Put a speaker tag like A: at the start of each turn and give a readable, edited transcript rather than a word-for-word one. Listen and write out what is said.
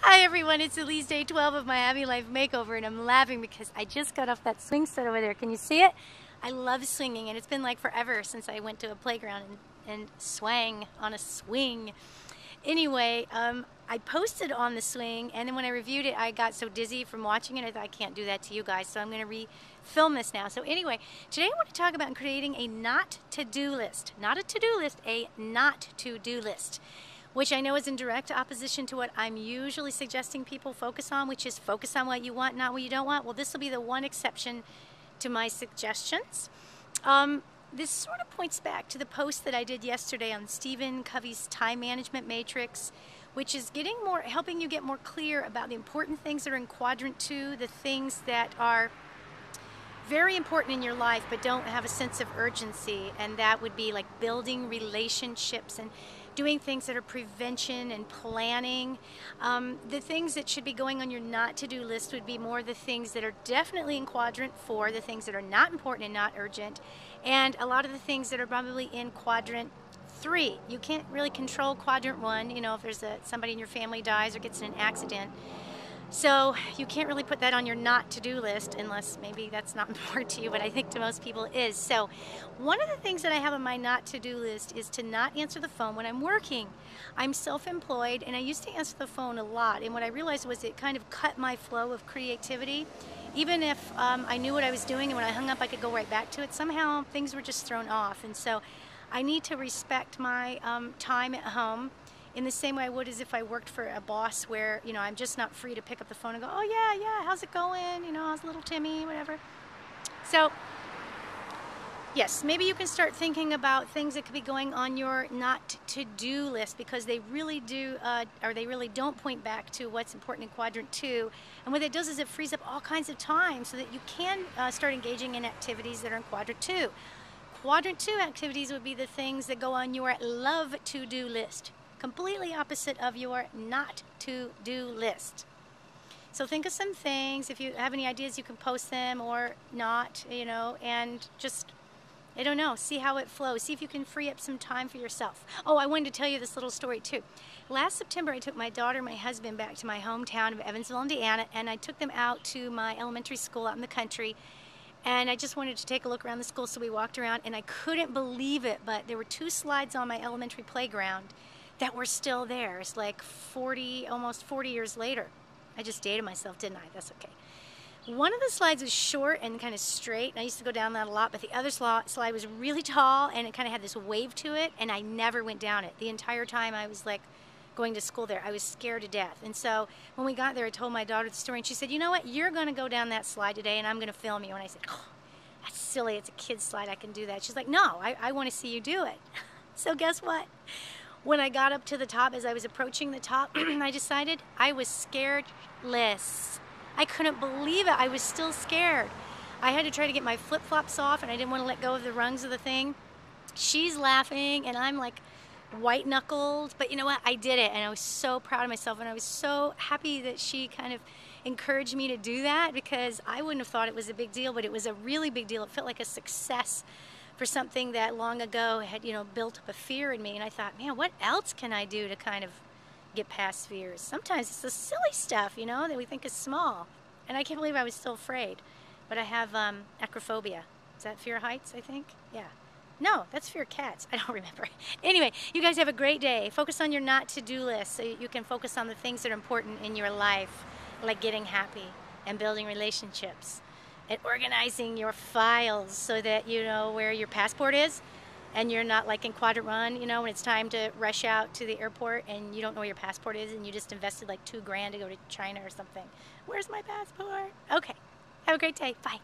A: Hi everyone, it's Elise, day 12 of my Happy Life Makeover, and I'm laughing because I just got off that swing set over there. Can you see it? I love swinging, and it's been like forever since I went to a playground and swang on a swing. Anyway, I posted on the swing, and then when I reviewed it, I got so dizzy from watching it, I thought I can't do that to you guys, so I'm going to re-film this now. So anyway, today I want to talk about creating a not to-do list. Not a to-do list, a not to-do list, which I know is in direct opposition to what I'm usually suggesting people focus on, which is focus on what you want, not what you don't want. Well, this will be the one exception to my suggestions. This sort of points back to the post that I did yesterday on Stephen Covey's time management matrix, which is helping you get more clear about the important things that are in quadrant 2, the things that are very important in your life but don't have a sense of urgency, and that would be like building relationships and doing things that are prevention and planning. The things that should be going on your not to-do list would be more the things that are definitely in quadrant 4, the things that are not important and not urgent, and a lot of the things that are probably in quadrant 3. You can't really control quadrant 1, you know, if there's somebody in your family dies or gets in an accident. So you can't really put that on your not to-do list unless maybe that's not important to you, but I think to most people it is. So one of the things that I have on my not to-do list is to not answer the phone when I'm working. I'm self-employed, and I used to answer the phone a lot, and what I realized was it kind of cut my flow of creativity. Even if I knew what I was doing and when I hung up I could go right back to it, somehow things were just thrown off. And so I need to respect my time at home in the same way I would as if I worked for a boss where, you know, I'm just not free to pick up the phone and go, oh yeah, how's it going? You know, how's little Timmy, whatever. So, yes, maybe you can start thinking about things that could be going on your not to-do list, because they really do, or they really don't point back to what's important in quadrant 2. And what it does is it frees up all kinds of time so that you can start engaging in activities that are in quadrant 2. Quadrant 2 activities would be the things that go on your love to-do list. Completely opposite of your not to-do list. So think of some things. If you have any ideas, you can post them or not, you know, and just, I don't know, see how it flows. See if you can free up some time for yourself. Oh, I wanted to tell you this little story too. Last September, I took my daughter and my husband back to my hometown of Evansville, Indiana, and I took them out to my elementary school out in the country. And I just wanted to take a look around the school, so we walked around, and I couldn't believe it, but there were 2 slides on my elementary playground that were still there. It's like almost 40 years later. I just dated myself, didn't I? That's okay. One of the slides was short and kind of straight, and I used to go down that a lot, but the other slide was really tall, and it kind of had this wave to it, and I never went down it. The entire time I was like going to school there, I was scared to death. And so when we got there, I told my daughter the story, and she said, you know what, you're going to go down that slide today, and I'm going to film you. And I said, oh, that's silly, it's a kid's slide, I can do that. She's like, no, I want to see you do it. So guess what? When I got up to the top, as I was approaching the top, I decided I was scared-less. I couldn't believe it. I was still scared. I had to try to get my flip-flops off, and I didn't want to let go of the rungs of the thing. She's laughing, and I'm like white-knuckled, but you know what? I did it, and I was so proud of myself, and I was so happy that she kind of encouraged me to do that, because I wouldn't have thought it was a big deal, but it was a really big deal. It felt like a success for something that long ago had, you know, built up a fear in me. And I thought, man, what else can I do to kind of get past fears? Sometimes it's the silly stuff, you know, that we think is small. And I can't believe I was still afraid. But I have acrophobia. Is that fear of heights, I think? Yeah. No, that's fear of cats. I don't remember. Anyway, you guys have a great day. Focus on your not to-do list so you can focus on the things that are important in your life, like getting happy and building relationships, and organizing your files so that you know where your passport is, and you're not like in quadrant 1, you know, when it's time to rush out to the airport and you don't know where your passport is and you just invested like $2 grand to go to China or something. Where's my passport? Okay, have a great day. Bye.